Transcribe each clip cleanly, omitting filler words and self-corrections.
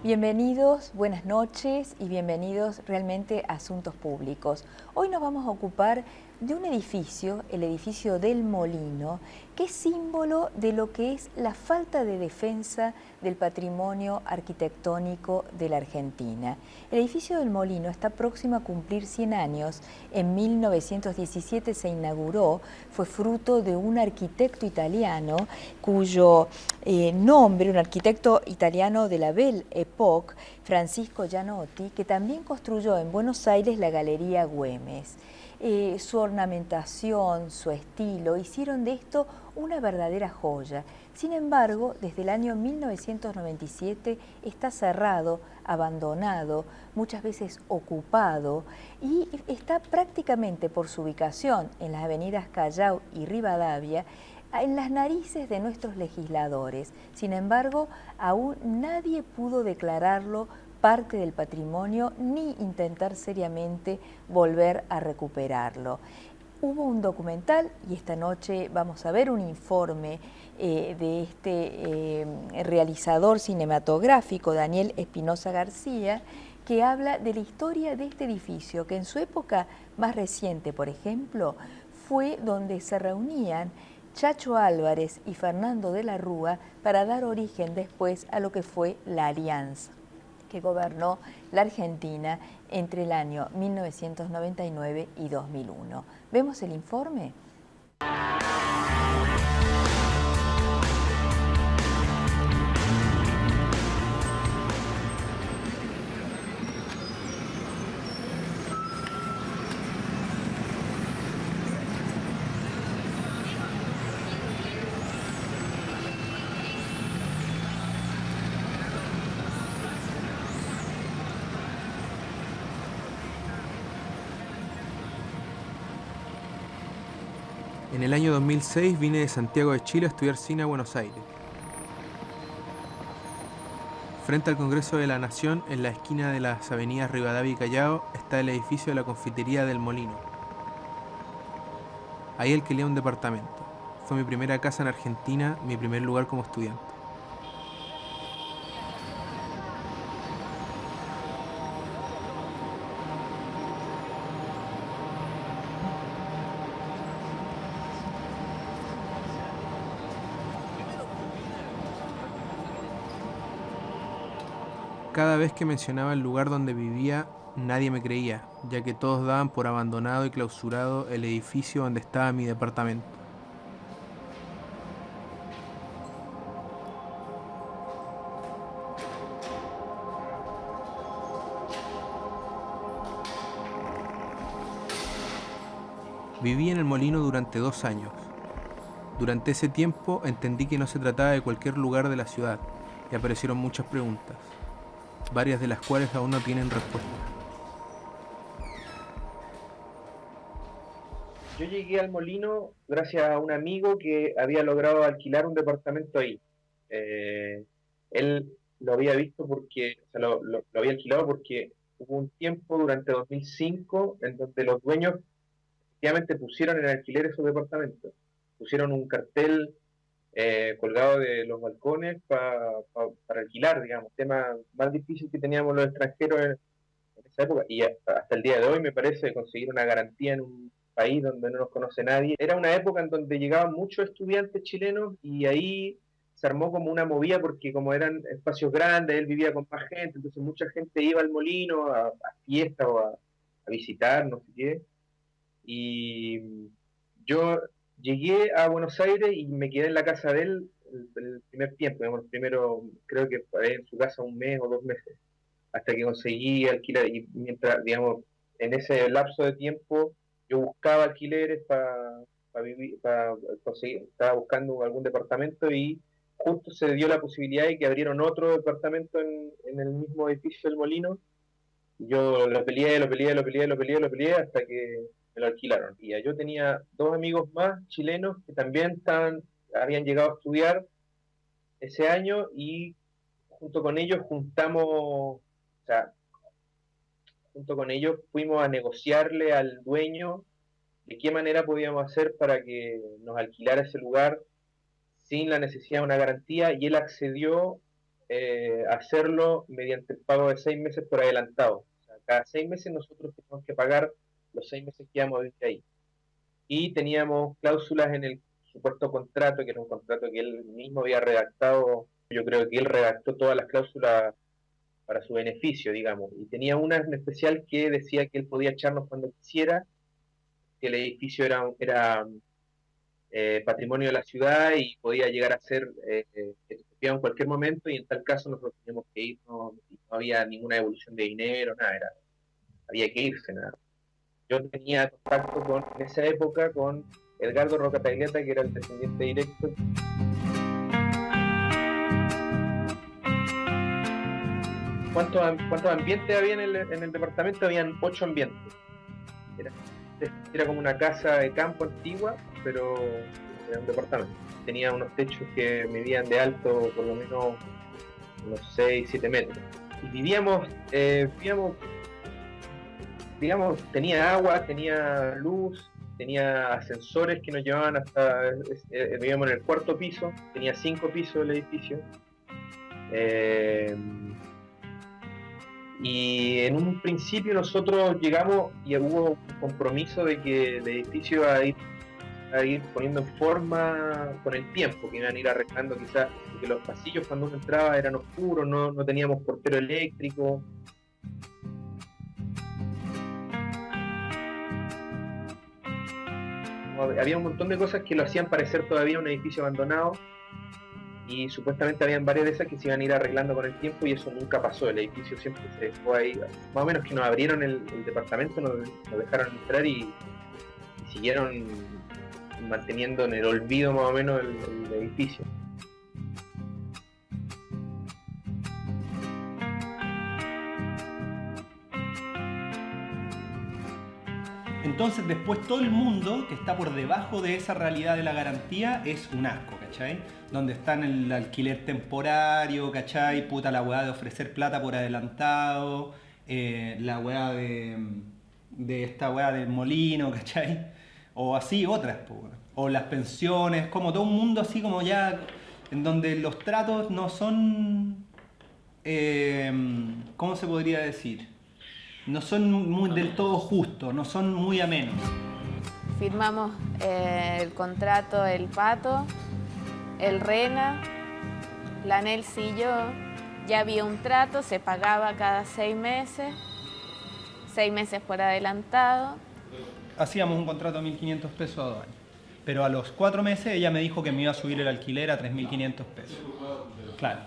Bienvenidos, buenas noches y bienvenidos realmente a Asuntos Públicos. Hoy nos vamos a ocupar de un edificio, el edificio del Molino, que es símbolo de lo que es la falta de defensa del patrimonio arquitectónico de la Argentina. El edificio del Molino está próximo a cumplir 100 años. En 1917 se inauguró, fue fruto de un arquitecto italiano cuyo nombre, un arquitecto italiano de la Belle Époque, Francisco Gianotti, que también construyó en Buenos Aires la Galería Güemes. Su ornamentación, su estilo, hicieron de esto una verdadera joya. Sin embargo, desde el año 1997 está cerrado, abandonado, muchas veces ocupado, y está prácticamente por su ubicación en las avenidas Callao y Rivadavia, en las narices de nuestros legisladores. Sin embargo, aún nadie pudo declararlo parte del patrimonio ni intentar seriamente volver a recuperarlo. Hubo un documental y esta noche vamos a ver un informe de este realizador cinematográfico, Daniel Espinosa García, que habla de la historia de este edificio, que en su época más reciente, por ejemplo, fue donde se reunían Chacho Álvarez y Fernando de la Rúa para dar origen después a lo que fue la Alianza, que gobernó la Argentina entre el año 1999 y 2001. ¿Vemos el informe? En el año 2006 vine de Santiago de Chile a estudiar cine a Buenos Aires. Frente al Congreso de la Nación, en la esquina de las avenidas Rivadavia y Callao, está el edificio de la Confitería del Molino. Ahí alquilé un departamento. Fue mi primera casa en Argentina, mi primer lugar como estudiante. Cada vez que mencionaba el lugar donde vivía, nadie me creía, ya que todos daban por abandonado y clausurado el edificio donde estaba mi departamento. Viví en el Molino durante 2 años. Durante ese tiempo entendí que no se trataba de cualquier lugar de la ciudad y aparecieron muchas preguntas, varias de las cuales aún no tienen respuesta. Yo llegué al Molino gracias a un amigo que había logrado alquilar un departamento ahí. Eh, Él lo había visto porque, o sea, lo había alquilado porque hubo un tiempo durante 2005 en donde los dueños efectivamente pusieron en alquiler esos departamentos. Pusieron un cartel colgado de los balcones para alquilar, digamos, tema más difícil que teníamos los extranjeros en esa época, y hasta el día de hoy me parece conseguir una garantía en un país donde no nos conoce nadie. Era una época en donde llegaban muchos estudiantes chilenos y ahí se armó como una movida porque como eran espacios grandes, él vivía con más gente, entonces mucha gente iba al molino a fiestas o a visitar, no sé qué. Y yo llegué a Buenos Aires y me quedé en la casa de él el primer tiempo, digamos, el primero, creo que paré en su casa un mes o 2 meses hasta que conseguí alquiler. Y mientras, digamos, en ese lapso de tiempo, yo buscaba alquileres para vivir, para conseguir, estaba buscando algún departamento y justo se dio la posibilidad de que abrieron otro departamento en el mismo edificio del Molino. Y yo lo peleé, lo peleé, lo peleé, lo peleé, lo peleé hasta que me lo alquilaron. Y yo tenía dos amigos más chilenos que también habían llegado a estudiar ese año y junto con ellos o sea, junto con ellos fuimos a negociarle al dueño de qué manera podíamos hacer para que nos alquilara ese lugar sin la necesidad de una garantía y él accedió hacerlo mediante el pago de 6 meses por adelantado. O sea, cada 6 meses nosotros tenemos que pagar los 6 meses que íbamos a vivir ahí. Y teníamos cláusulas en el supuesto contrato, que era un contrato que él mismo había redactado. Yo creo que él redactó todas las cláusulas para su beneficio, digamos. Y tenía una en especial que decía que él podía echarnos cuando quisiera, que el edificio era patrimonio de la ciudad y podía llegar a ser expropiado en cualquier momento, y en tal caso nosotros teníamos que irnos, no había ninguna devolución de dinero, nada, había que irse, nada. Yo tenía contacto en esa época con Edgardo Roca Tagliata, que era el descendiente directo. ¿Cuántos ambientes había en el departamento? Habían 8 ambientes. Era como una casa de campo antigua, pero era un departamento. Tenía unos techos que medían de alto por lo menos unos 6, 7 metros. Y vivíamos, digamos, tenía agua, tenía luz, tenía ascensores que nos llevaban hasta, vivíamos en el 4.º piso, tenía 5 pisos el edificio. Y en un principio nosotros llegamos y hubo un compromiso de que el edificio iba a ir poniendo en forma con el tiempo, que iban a ir arreglando quizás, porque los pasillos cuando uno entraba eran oscuros, no teníamos portero eléctrico. Había un montón de cosas que lo hacían parecer todavía un edificio abandonado, y supuestamente habían varias de esas que se iban a ir arreglando con el tiempo, y eso nunca pasó. El edificio siempre se dejó ahí, más o menos que nos abrieron el departamento, nos dejaron entrar y siguieron manteniendo en el olvido más o menos el edificio. Entonces después todo el mundo que está por debajo de esa realidad de la garantía es un asco, ¿cachai? Donde están el alquiler temporario, ¿cachai? Puta, la weá de ofrecer plata por adelantado, la weá de esta weá del molino, ¿cachai? O así otras, o las pensiones, como todo un mundo así como ya, en donde los tratos no son, ¿cómo se podría decir? No son muy del todo justos, no son muy amenos. Firmamos el contrato el Pato, el Rena, la Nelsi y yo. Ya había un trato, se pagaba cada 6 meses, 6 meses por adelantado. Hacíamos un contrato de 1.500 pesos a 2 años. Pero a los 4 meses ella me dijo que me iba a subir el alquiler a 3.500 pesos. Claro.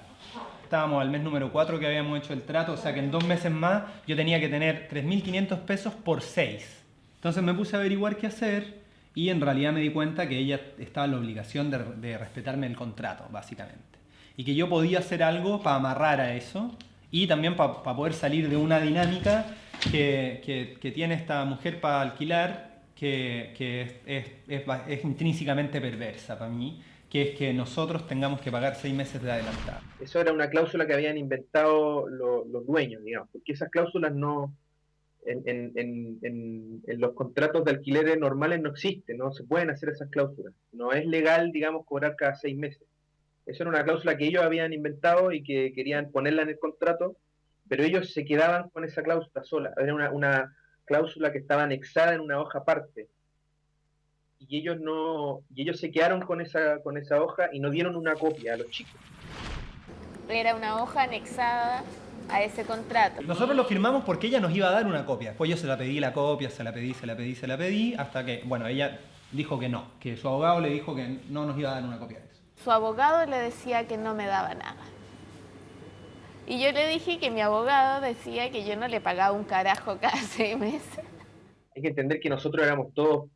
Estábamos al mes número 4 que habíamos hecho el trato, o sea que en 2 meses más yo tenía que tener 3.500 pesos por 6. Entonces me puse a averiguar qué hacer y en realidad me di cuenta que ella estaba en la obligación de respetarme el contrato, básicamente. Y que yo podía hacer algo para amarrar a eso y también para poder salir de una dinámica que tiene esta mujer para alquilar, que es intrínsecamente perversa para mí, que es que nosotros tengamos que pagar 6 meses de adelantado. Eso era una cláusula que habían inventado los dueños, digamos, porque esas cláusulas no, en los contratos de alquileres normales no existen, no se pueden hacer esas cláusulas. No es legal, digamos, cobrar cada 6 meses. Eso era una cláusula que ellos habían inventado y que querían ponerla en el contrato, pero ellos se quedaban con esa cláusula sola. Era una cláusula que estaba anexada en una hoja aparte. Y ellos se quedaron con esa hoja y no dieron una copia a los chicos. Era una hoja anexada a ese contrato. Nosotros lo firmamos porque ella nos iba a dar una copia. Después yo se la pedí la copia, se la pedí, hasta que, bueno, ella dijo que no, que su abogado le dijo que no nos iba a dar una copia de eso. Su abogado le decía que no me daba nada. Y yo le dije que mi abogado decía que yo no le pagaba un carajo cada 6 meses. Hay que entender que nosotros éramos todos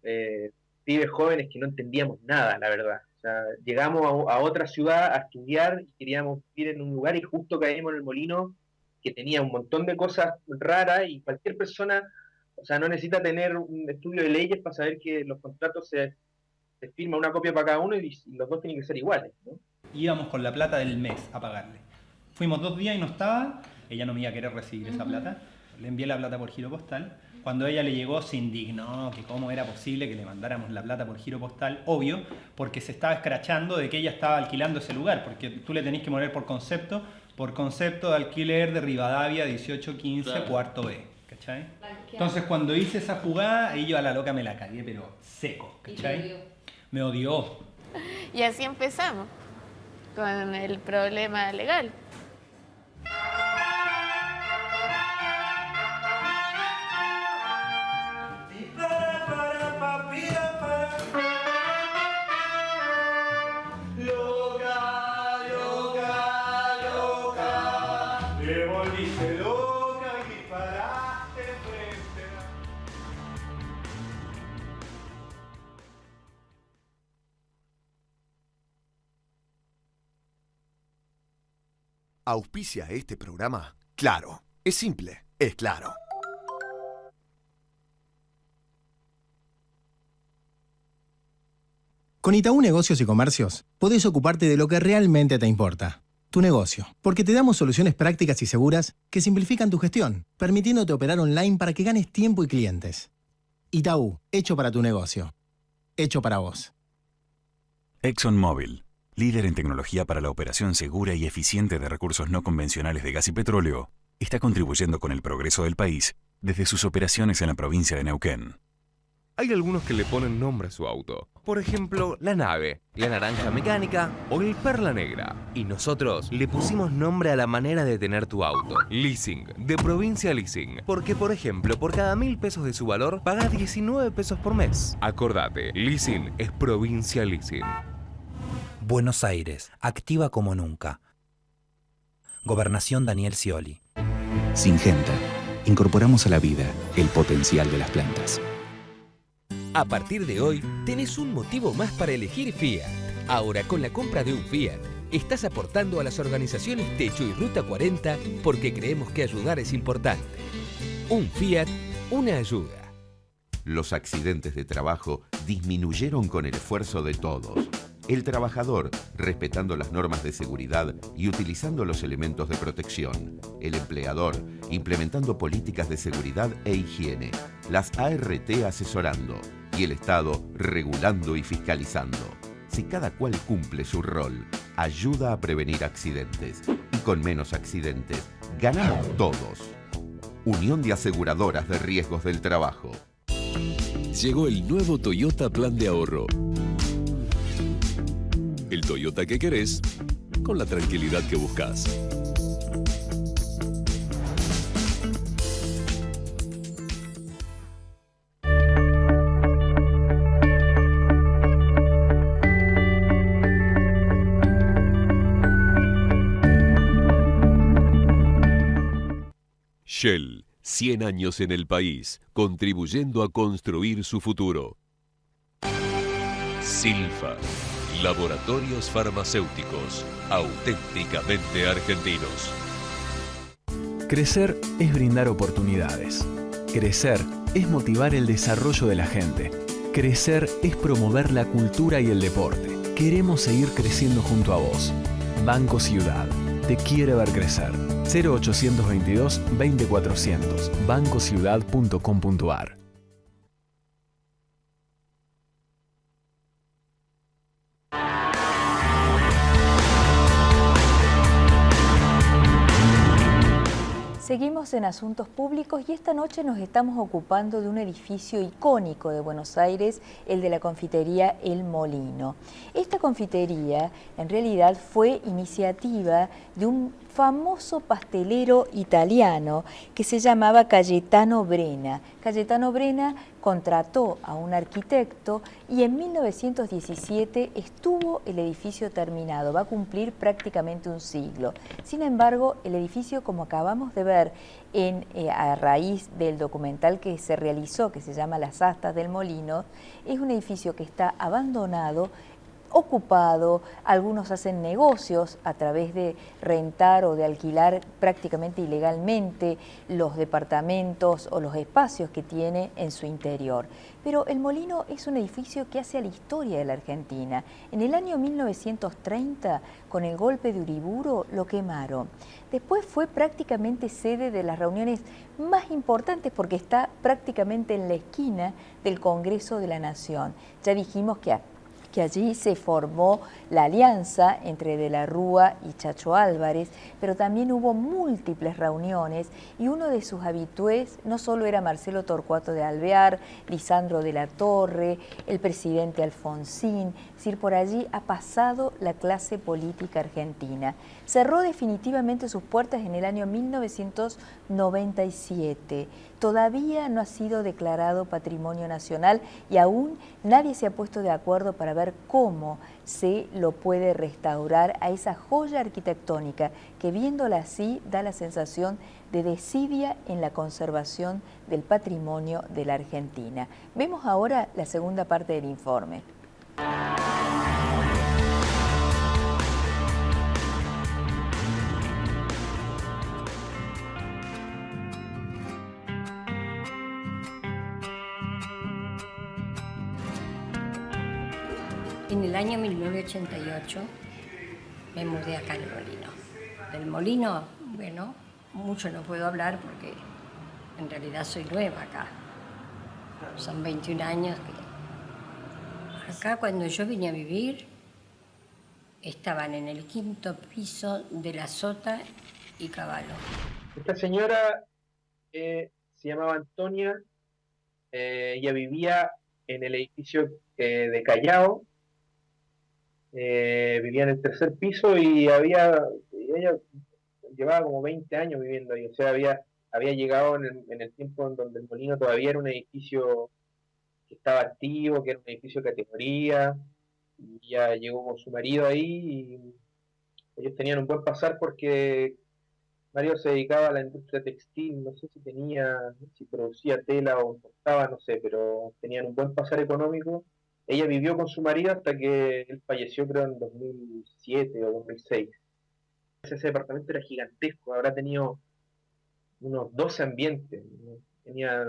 pibes jóvenes que no entendíamos nada, la verdad. O sea, llegamos a otra ciudad a estudiar y queríamos vivir en un lugar y justo caímos en el Molino, que tenía un montón de cosas raras, y cualquier persona, o sea, no necesita tener un estudio de leyes para saber que los contratos se firma una copia para cada uno y los dos tienen que ser iguales, ¿no? Íbamos con la plata del mes a pagarle. Fuimos 2 días y no estaba, ella no me iba a querer recibir esa plata. Le envié la plata por giro postal. Cuando ella le llegó se indignó que cómo era posible que le mandáramos la plata por giro postal, obvio, porque se estaba escrachando de que ella estaba alquilando ese lugar, porque tú le tenés que poner por concepto por concepto de alquiler de Rivadavia 1815, claro. Cuarto B, ¿cachai? Entonces cuando hice esa jugada, ahí yo a la loca me la cagué, pero seco, ¿cachai? Me odió. Y así empezamos, con el problema legal. ¿Auspicia este programa? Claro. Es simple. Es Claro. Con Itaú Negocios y Comercios, podés ocuparte de lo que realmente te importa. Tu negocio. Porque te damos soluciones prácticas y seguras que simplifican tu gestión, permitiéndote operar online para que ganes tiempo y clientes. Itaú. Hecho para tu negocio. Hecho para vos. ExxonMobil, líder en tecnología para la operación segura y eficiente de recursos no convencionales de gas y petróleo, está contribuyendo con el progreso del país desde sus operaciones en la provincia de Neuquén. Hay algunos que le ponen nombre a su auto. Por ejemplo, la nave, la naranja mecánica o el perla negra. Y nosotros le pusimos nombre a la manera de tener tu auto. Leasing, de Provincia Leasing. Porque, por ejemplo, por cada 1.000 pesos de su valor, pagás 19 pesos por mes. Acordate, Leasing es Provincia Leasing. Buenos Aires, activa como nunca. Gobernación Daniel Scioli. Syngenta. Incorporamos a la vida el potencial de las plantas. A partir de hoy, tenés un motivo más para elegir Fiat. Ahora, con la compra de un Fiat, estás aportando a las organizaciones Techo y Ruta 40 porque creemos que ayudar es importante. Un Fiat, una ayuda. Los accidentes de trabajo disminuyeron con el esfuerzo de todos. El trabajador, respetando las normas de seguridad y utilizando los elementos de protección. El empleador, implementando políticas de seguridad e higiene. Las ART asesorando. Y el Estado, regulando y fiscalizando. Si cada cual cumple su rol, ayuda a prevenir accidentes. Y con menos accidentes, ganamos todos. Unión de Aseguradoras de Riesgos del Trabajo. Llegó el nuevo Toyota Plan de Ahorro. El Toyota que querés, con la tranquilidad que buscas. Shell, 100 años en el país, contribuyendo a construir su futuro. Silfa, laboratorios farmacéuticos, auténticamente argentinos. Crecer es brindar oportunidades. Crecer es motivar el desarrollo de la gente. Crecer es promover la cultura y el deporte. Queremos seguir creciendo junto a vos. Banco Ciudad. Te quiere ver crecer. 0822 20400. bancociudad.com.ar. Seguimos en Asuntos Públicos y esta noche nos estamos ocupando de un edificio icónico de Buenos Aires, el de la confitería El Molino. Esta confitería en realidad fue iniciativa de un famoso pastelero italiano que se llamaba Cayetano Brena. Cayetano Brena contrató a un arquitecto y en 1917 estuvo el edificio terminado, va a cumplir prácticamente un siglo. Sin embargo, el edificio, como acabamos de ver a raíz del documental que se realizó, que se llama Las Astas del Molino, es un edificio que está abandonado, ocupado, algunos hacen negocios a través de rentar o de alquilar prácticamente ilegalmente los departamentos o los espacios que tiene en su interior. Pero El Molino es un edificio que hace a la historia de la Argentina. En el año 1930, con el golpe de Uriburu, lo quemaron. Después fue prácticamente sede de las reuniones más importantes porque está prácticamente en la esquina del Congreso de la Nación. Ya dijimos que que allí se formó la alianza entre De la Rúa y Chacho Álvarez, pero también hubo múltiples reuniones y uno de sus habitués no solo era Marcelo Torcuato de Alvear, Lisandro de la Torre, el presidente Alfonsín, es decir, por allí ha pasado la clase política argentina. Cerró definitivamente sus puertas en el año 1997. Todavía no ha sido declarado Patrimonio Nacional y aún nadie se ha puesto de acuerdo para ver cómo se lo puede restaurar a esa joya arquitectónica que, viéndola así, da la sensación de desidia en la conservación del patrimonio de la Argentina. Vemos ahora la segunda parte del informe. En el año 1988 me mudé acá en el Molino. Del Molino, bueno, mucho no puedo hablar porque en realidad soy nueva acá. Son 21 años que... Acá cuando yo vine a vivir, estaban en el 5º piso de La Sota y Caballo. Esta señora se llamaba Antonia, ella vivía en el edificio de Callao. Vivía en el 3er piso y ella llevaba como 20 años viviendo ahí, o sea, había llegado en el tiempo en donde el Molino todavía era un edificio que estaba activo, que era un edificio de categoría, y ya llegó con su marido ahí, y ellos tenían un buen pasar porque Mario se dedicaba a la industria textil, no sé si producía tela o importaba, no sé, pero tenían un buen pasar económico. Ella vivió con su marido hasta que él falleció, creo, en 2007 o 2006. Ese departamento era gigantesco, habrá tenido unos 12 ambientes. Tenía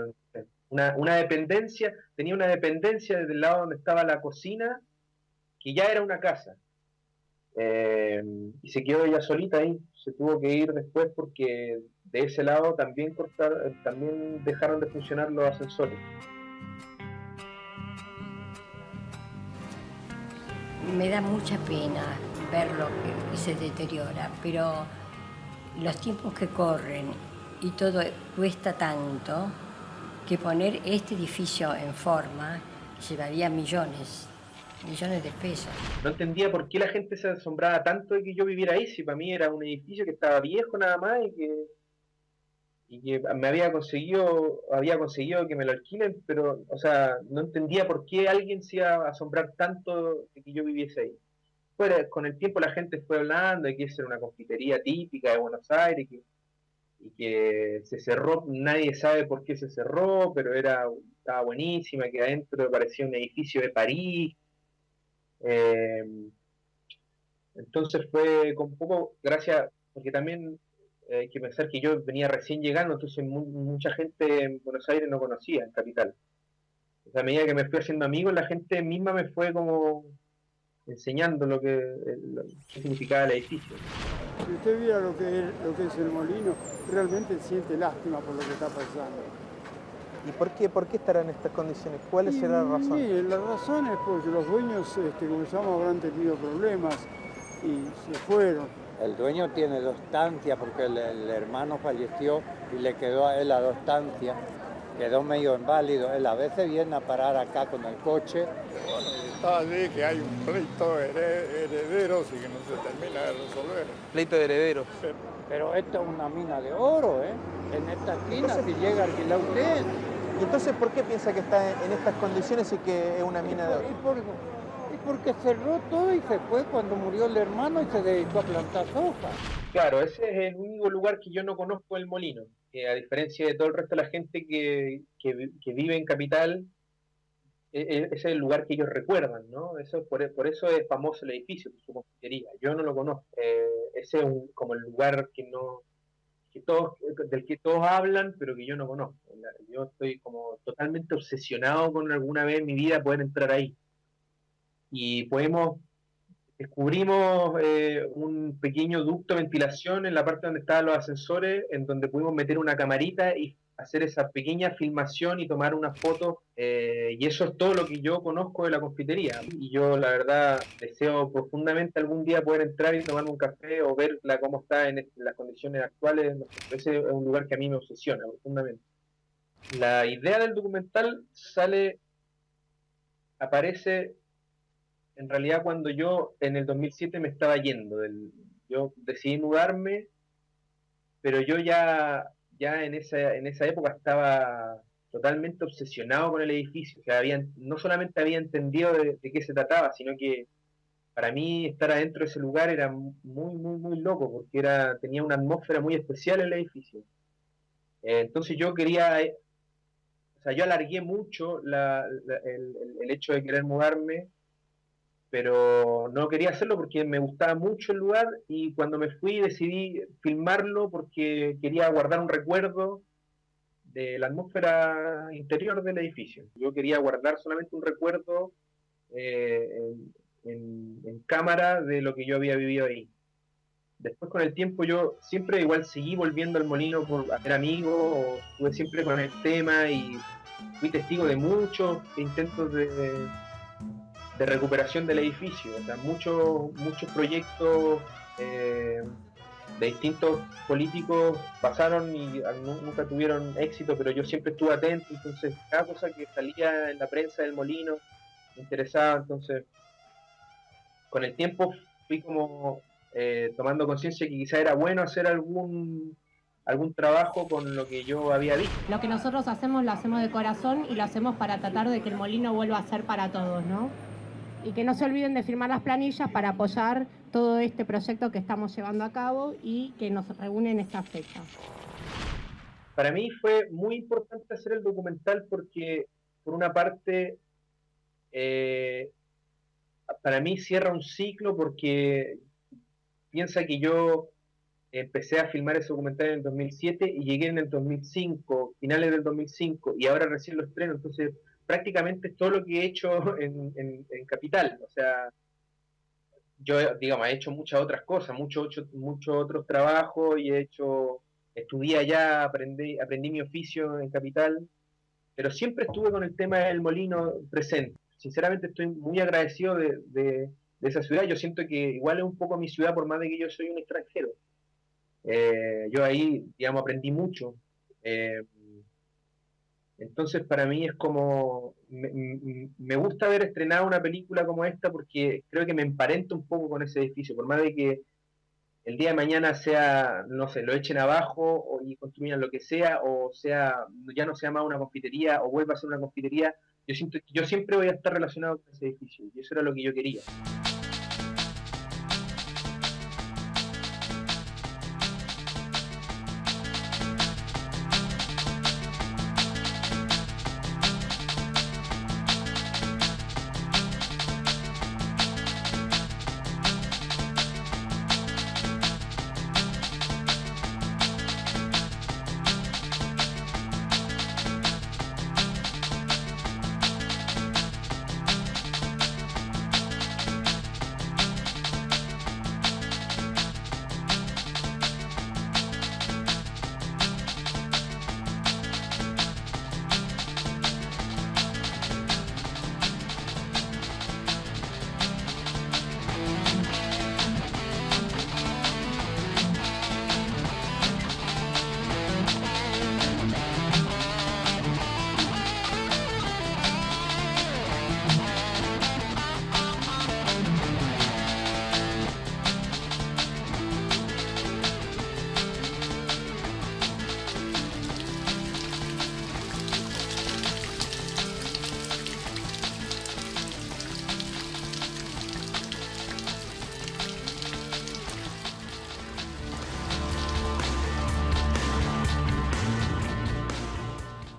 una dependencia, tenía una dependencia desde el lado donde estaba la cocina, que ya era una casa. Y se quedó ella solita ahí, se tuvo que ir después porque de ese lado también dejaron de funcionar los ascensores. Me da mucha pena verlo que se deteriora, pero los tiempos que corren y todo cuesta tanto que poner este edificio en forma llevaría millones de pesos. No entendía por qué la gente se asombraba tanto de que yo viviera ahí, si para mí era un edificio que estaba viejo nada más y que me había conseguido que me lo alquilen, pero, o sea, no entendía por qué alguien se iba a asombrar tanto de que yo viviese ahí. Con el tiempo la gente fue hablando de que esa era una confitería típica de Buenos Aires y que se cerró, nadie sabe por qué se cerró, pero estaba buenísima, que adentro parecía un edificio de París. Entonces fue con poco, gracias, porque también hay que pensar que yo venía recién llegando, entonces mucha gente en Buenos Aires no conocía, en Capital. O sea, a medida que me fui haciendo amigos, la gente misma me fue como enseñando lo que significaba el edificio. Si usted viera lo que es el Molino, realmente siente lástima por lo que está pasando. ¿Y por qué estará en estas condiciones? ¿Cuál será la razón? Mire, la razón es porque los dueños, como sabemos, habrán tenido problemas y se fueron. El dueño tiene 2 estancias porque el hermano falleció y le quedó a él a 2 estancias. Quedó medio inválido. Él a veces viene a parar acá con el coche. Bueno, está allí que hay un pleito de herederos y que no se termina de resolver. Pleito de herederos. Pero esta es una mina de oro, ¿eh? En esta esquina, si llega a alquilar usted. ¿Y entonces por qué piensa que está en estas condiciones y que es una mina de oro? Y porque cerró todo y se fue cuando murió el hermano y se dedicó a plantar soja. Claro, ese es el único lugar que yo no conozco el Molino. A diferencia de todo el resto de la gente que vive en Capital, ese es el lugar que ellos recuerdan, ¿no? Por eso es famoso el edificio, su confitería. Yo no lo conozco. Ese es como el lugar del que todos hablan, pero que yo no conozco. Yo estoy como totalmente obsesionado con alguna vez en mi vida poder entrar ahí. Y descubrimos un pequeño ducto de ventilación en la parte donde estaban los ascensores, en donde pudimos meter una camarita y hacer esa pequeña filmación y tomar una foto, y eso es todo lo que yo conozco de la confitería. Y yo la verdad deseo profundamente algún día poder entrar y tomarme un café o verla cómo está en las condiciones actuales. Ese es un lugar que a mí me obsesiona profundamente. La idea del documental aparece en realidad cuando yo en el 2007 me estaba yendo. Yo decidí mudarme, pero yo ya en esa época estaba totalmente obsesionado con el edificio. O sea, no solamente había entendido de qué se trataba, sino que para mí estar adentro de ese lugar era muy, muy, muy loco, porque tenía una atmósfera muy especial el edificio. Entonces yo yo alargué mucho el hecho de querer mudarme, pero no quería hacerlo porque me gustaba mucho el lugar, y cuando me fui decidí filmarlo porque quería guardar un recuerdo de la atmósfera interior del edificio. Yo quería guardar solamente un recuerdo en cámara de lo que yo había vivido ahí. Después, con el tiempo, yo siempre igual seguí volviendo al Molino por hacer amigos, o estuve siempre con el tema y fui testigo de muchos intentos de recuperación del edificio. O sea, muchos proyectos de distintos políticos pasaron y nunca tuvieron éxito, pero yo siempre estuve atento. Entonces cada cosa que salía en la prensa del Molino me interesaba. Entonces con el tiempo fui como tomando conciencia que quizá era bueno hacer algún trabajo con lo que yo había visto. Lo que nosotros hacemos lo hacemos de corazón y lo hacemos para tratar de que el Molino vuelva a ser para todos, ¿no? Y que no se olviden de firmar las planillas para apoyar todo este proyecto que estamos llevando a cabo y que nos reúnen esta fecha. Para mí fue muy importante hacer el documental porque, por una parte, para mí cierra un ciclo, porque piensa que yo empecé a filmar ese documental en el 2007 y llegué en el 2005, finales del 2005, y ahora recién lo estreno. Entonces prácticamente es todo lo que he hecho en Capital. O sea, yo, digamos, he hecho muchas otras cosas, muchos otros trabajos, y estudié allá, aprendí mi oficio en Capital, pero siempre estuve con el tema del Molino presente. Sinceramente estoy muy agradecido de esa ciudad. Yo siento que igual es un poco mi ciudad, por más de que yo soy un extranjero. Yo ahí, digamos, aprendí mucho. Entonces para mí es como, me gusta haber estrenado una película como esta, porque creo que me emparento un poco con ese edificio, por más de que el día de mañana sea, no sé, lo echen abajo y construyan lo que sea, o sea, ya no sea más una confitería o vuelva a ser una confitería. Yo siento que yo siempre voy a estar relacionado con ese edificio, y eso era lo que yo quería.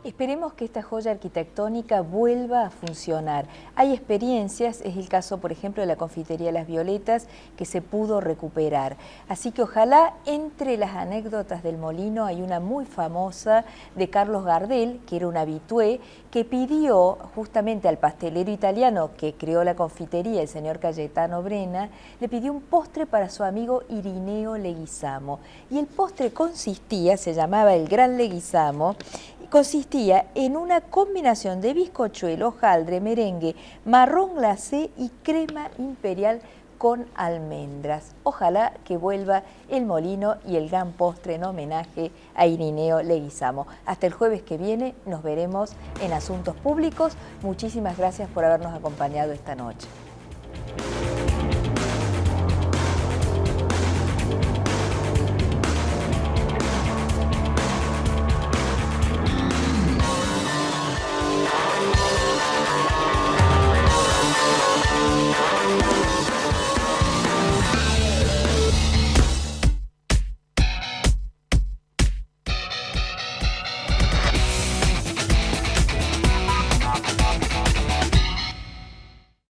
Esperemos que esta joya arquitectónica vuelva a funcionar. Hay experiencias, es el caso, por ejemplo, de la confitería Las Violetas, que se pudo recuperar. Así que ojalá, entre las anécdotas del Molino, hay una muy famosa de Carlos Gardel, que era un habitué, que pidió justamente al pastelero italiano que creó la confitería, el señor Cayetano Brena, le pidió un postre para su amigo Irineo Leguizamo. Y el postre consistía, se llamaba el Gran Leguizamo, consistía en una combinación de bizcochuelo, hojaldre, merengue, marrón glacé y crema imperial con almendras. Ojalá que vuelva el molino y el gran postre en homenaje a Irineo Leguizamo. Hasta el jueves que viene nos veremos en Asuntos Públicos. Muchísimas gracias por habernos acompañado esta noche.